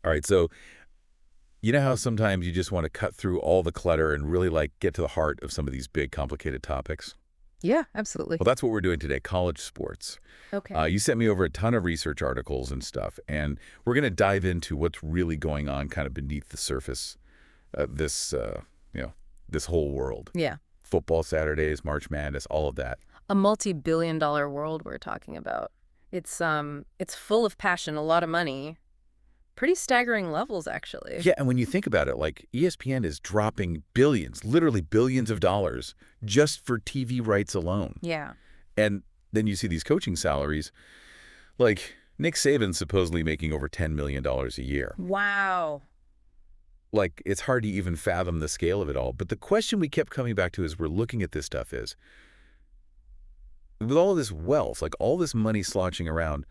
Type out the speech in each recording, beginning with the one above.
All right, so you know how sometimes you just want to cut through all the clutter and really get to the heart of some of these big, complicated topics? Yeah, absolutely. Well, that's what we're doing today, college sports. Okay. You sent me over a ton of research articles and stuff, and we're going to dive into what's really going on kind of beneath the surface of you know, this whole world. Yeah. Football Saturdays, March Madness, all of that. A multi-billion-dollar world we're talking about. It's full of passion, a lot of money. Pretty staggering levels, actually. Yeah, and when you think about it, ESPN is dropping billions, literally billions of dollars just for TV rights alone. Yeah. And then you see these coaching salaries, like Nick Saban's supposedly making over $10 million a year. Wow. It's hard to even fathom the scale of it all. But the question we kept coming back to as we're looking at this stuff is, with all this wealth, all this money sloshing around,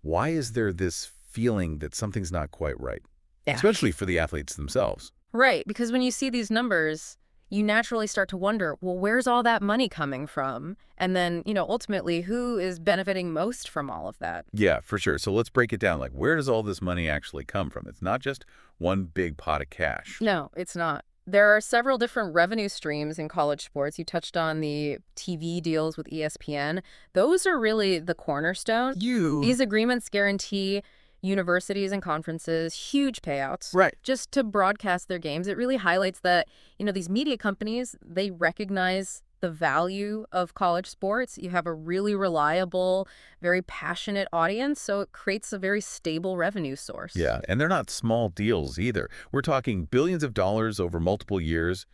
why is there this feeling that something's not quite right? Yeah. Especially for the athletes themselves. Right, because when you see these numbers, you naturally start to wonder, well, where's all that money coming from? And then, ultimately, who is benefiting most from all of that? Yeah, for sure. So let's break it down. Where does all this money actually come from? It's not just one big pot of cash. No, it's not. There are several different revenue streams in college sports. You touched on the TV deals with ESPN. Those are really the cornerstone. These agreements guarantee universities and conferences huge payouts Right. just to broadcast their games. It really highlights that, these media companies, they recognize the value of college sports. You have a really reliable, very passionate audience, so it creates a very stable revenue source. Yeah, and they're not small deals either. We're talking billions of dollars over multiple years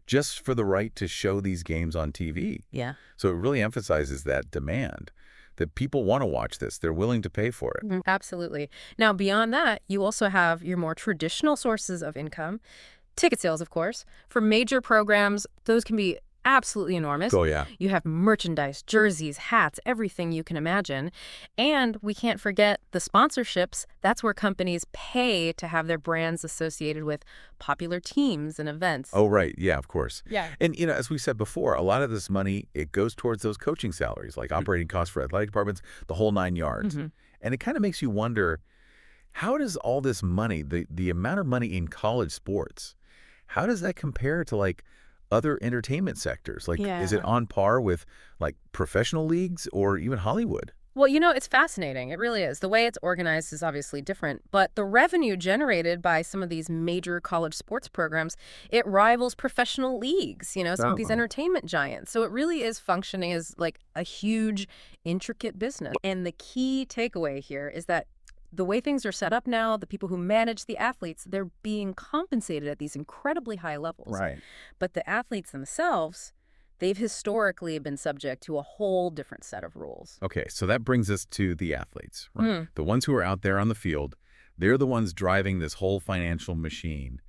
just for the right to show these games on TV. Yeah. So it really emphasizes that demand, that people want to watch this. They're willing to pay for it. Absolutely. Now, beyond that, you also have your more traditional sources of income. Ticket sales, of course. For major programs, those can be absolutely enormous. Oh, yeah. You have merchandise, jerseys, hats, everything you can imagine. And we can't forget the sponsorships. That's where companies pay to have their brands associated with popular teams and events. Oh, right. Yeah, of course. Yeah. And, as we said before, a lot of this money, it goes towards those coaching salaries, operating costs for athletic departments, the whole 9 yards. And it kind of makes you wonder, how does all this money, the amount of money in college sports, how does that compare to, other entertainment sectors? Is it on par with, professional leagues or even Hollywood? Well, it's fascinating. It really is. The way it's organized is obviously different, but the revenue generated by some of these major college sports programs, it rivals professional leagues, some of these entertainment giants. So it really is functioning as a huge, intricate business. And the key takeaway here is that the way things are set up now, the people who manage the athletes, they're being compensated at these incredibly high levels. Right. But the athletes themselves, they've historically been subject to a whole different set of rules. Okay, so that brings us to the athletes, right? The ones who are out there on the field, they're the ones driving this whole financial machine.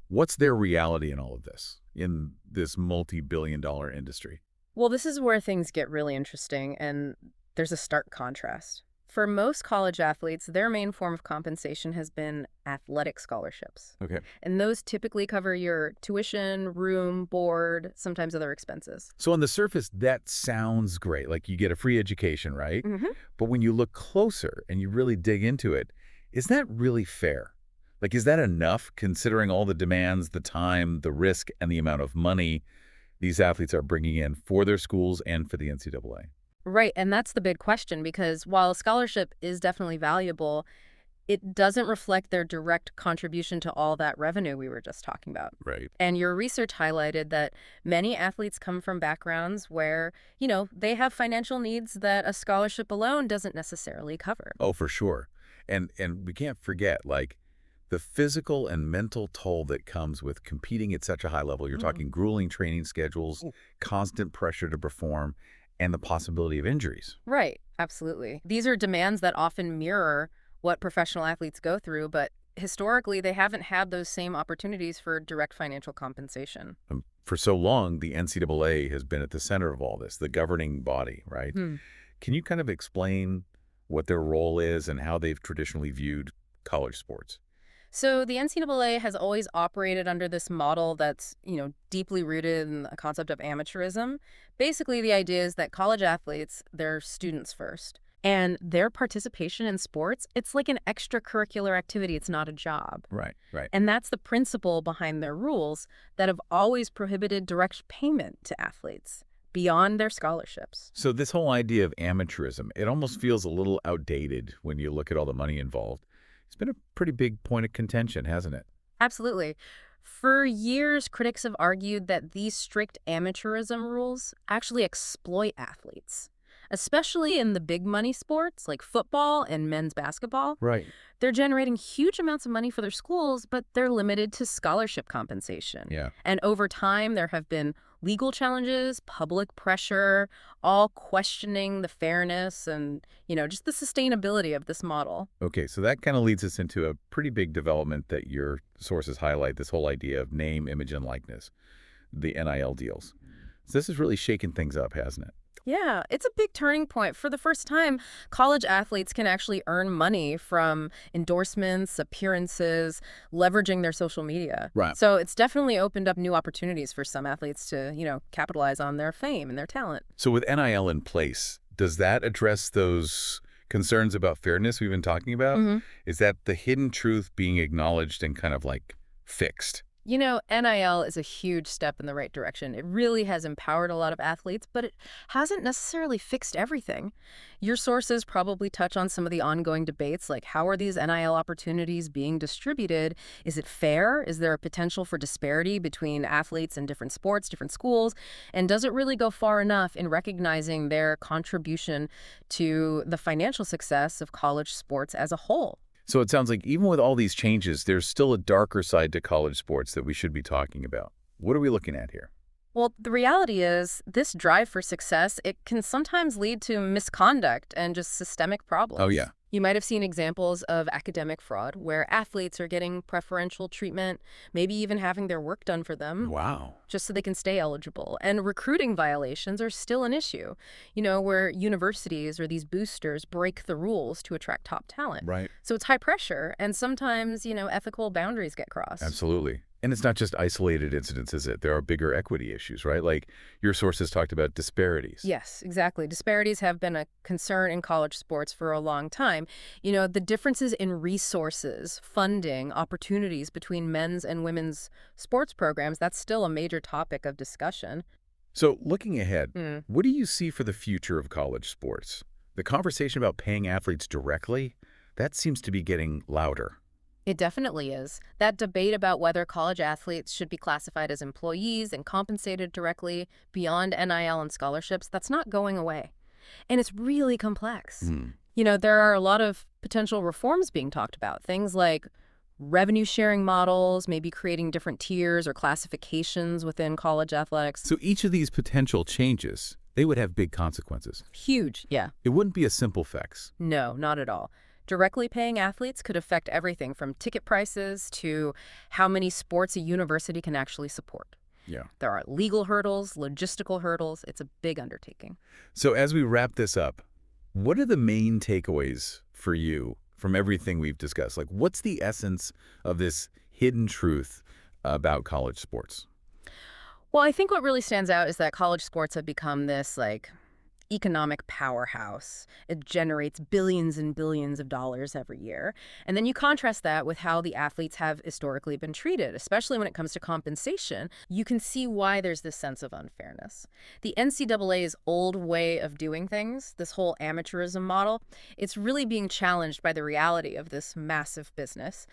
What's their reality in all of this, in this multi-billion-dollar industry? Well, this is where things get really interesting, and there's a stark contrast. For most college athletes, their main form of compensation has been athletic scholarships. Okay. And those typically cover your tuition, room, board, sometimes other expenses. So on the surface, that sounds great. You get a free education, right? Mm-hmm. But when you look closer and you really dig into it, is that really fair? Is that enough considering all the demands, the time, the risk, and the amount of money these athletes are bringing in for their schools and for the NCAA? Right, and that's the big question, because while a scholarship is definitely valuable, it doesn't reflect their direct contribution to all that revenue we were just talking about. Right. And your research highlighted that many athletes come from backgrounds where, they have financial needs that a scholarship alone doesn't necessarily cover. Oh, for sure. And we can't forget, the physical and mental toll that comes with competing at such a high level. You're talking grueling training schedules, constant pressure to perform, and the possibility of injuries. Right, absolutely. These are demands that often mirror what professional athletes go through, but historically, they haven't had those same opportunities for direct financial compensation. For so long, the NCAA has been at the center of all this, the governing body, right? Can you kind of explain what their role is and how they've traditionally viewed college sports? So the NCAA has always operated under this model that's, deeply rooted in the concept of amateurism. Basically, the idea is that college athletes, they're students first. And their participation in sports, it's like an extracurricular activity. It's not a job. Right, right. And that's the principle behind their rules that have always prohibited direct payment to athletes beyond their scholarships. So this whole idea of amateurism, it almost feels a little outdated when you look at all the money involved. It's been a pretty big point of contention, hasn't it? Absolutely. For years, critics have argued that these strict amateurism rules actually exploit athletes, especially in the big money sports like football and men's basketball. Right. They're generating huge amounts of money for their schools, but they're limited to scholarship compensation. Yeah. And over time, there have been legal challenges, public pressure, all questioning the fairness and, just the sustainability of this model. Okay, so that kind of leads us into a pretty big development that your sources highlight, this whole idea of name, image, and likeness, the NIL deals. So this has really shaken things up, hasn't it? Yeah, it's a big turning point. For the first time, college athletes can actually earn money from endorsements, appearances, leveraging their social media. Right. So it's definitely opened up new opportunities for some athletes to, capitalize on their fame and their talent. So with NIL in place, does that address those concerns about fairness we've been talking about? Is that the hidden truth being acknowledged and kind of like fixed? NIL is a huge step in the right direction. It really has empowered a lot of athletes, but it hasn't necessarily fixed everything. Your sources probably touch on some of the ongoing debates, like how are these NIL opportunities being distributed? Is it fair? Is there a potential for disparity between athletes in different sports, different schools? And does it really go far enough in recognizing their contribution to the financial success of college sports as a whole? So it sounds like even with all these changes, there's still a darker side to college sports that we should be talking about. What are we looking at here? Well, the reality is this drive for success, it can sometimes lead to misconduct and just systemic problems. Oh, yeah. You might have seen examples of academic fraud where athletes are getting preferential treatment, maybe even having their work done for them Wow. just so they can stay eligible. And recruiting violations are still an issue, where universities or these boosters break the rules to attract top talent. Right. So it's high pressure, and sometimes, ethical boundaries get crossed. Absolutely. And it's not just isolated incidents, is it? There are bigger equity issues, right? Like your sources talked about disparities. Yes, exactly. Disparities have been a concern in college sports for a long time. The differences in resources, funding, opportunities between men's and women's sports programs, that's still a major topic of discussion. So looking ahead, what do you see for the future of college sports? The conversation about paying athletes directly, that seems to be getting louder. It definitely is. That debate about whether college athletes should be classified as employees and compensated directly beyond NIL and scholarships, that's not going away. And it's really complex. There are a lot of potential reforms being talked about, things like revenue sharing models, maybe creating different tiers or classifications within college athletics. So each of these potential changes, they would have big consequences. Huge, yeah. It wouldn't be a simple fix. No, not at all. Directly paying athletes could affect everything from ticket prices to how many sports a university can actually support. Yeah. There are legal hurdles, logistical hurdles. It's a big undertaking. So as we wrap this up, what are the main takeaways for you from everything we've discussed? Like, what's the essence of this hidden truth about college sports? Well, I think what really stands out is that college sports have become this, economic powerhouse. It generates billions and billions of dollars every year. And then you contrast that with how the athletes have historically been treated, especially when it comes to compensation. You can see why there's this sense of unfairness. The NCAA's old way of doing things, this whole amateurism model, it's really being challenged by the reality of this massive business.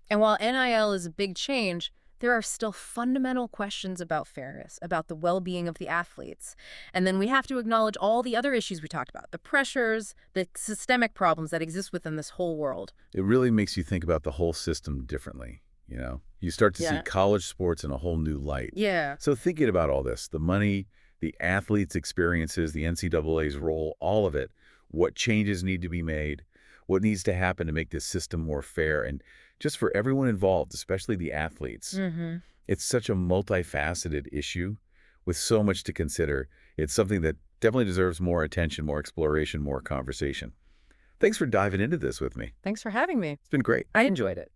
And while NIL is a big change, there are still fundamental questions about fairness, about the well-being of the athletes. And then we have to acknowledge all the other issues we talked about, the pressures, the systemic problems that exist within this whole world. It really makes you think about the whole system differently, You start to see college sports in a whole new light. Yeah. So thinking about all this, the money, the athletes' experiences, the NCAA's role, all of it, what changes need to be made, what needs to happen to make this system more fair, and just for everyone involved, especially the athletes. It's such a multifaceted issue with so much to consider. It's something that definitely deserves more attention, more exploration, more conversation. Thanks for diving into this with me. Thanks for having me. It's been great. I enjoyed it.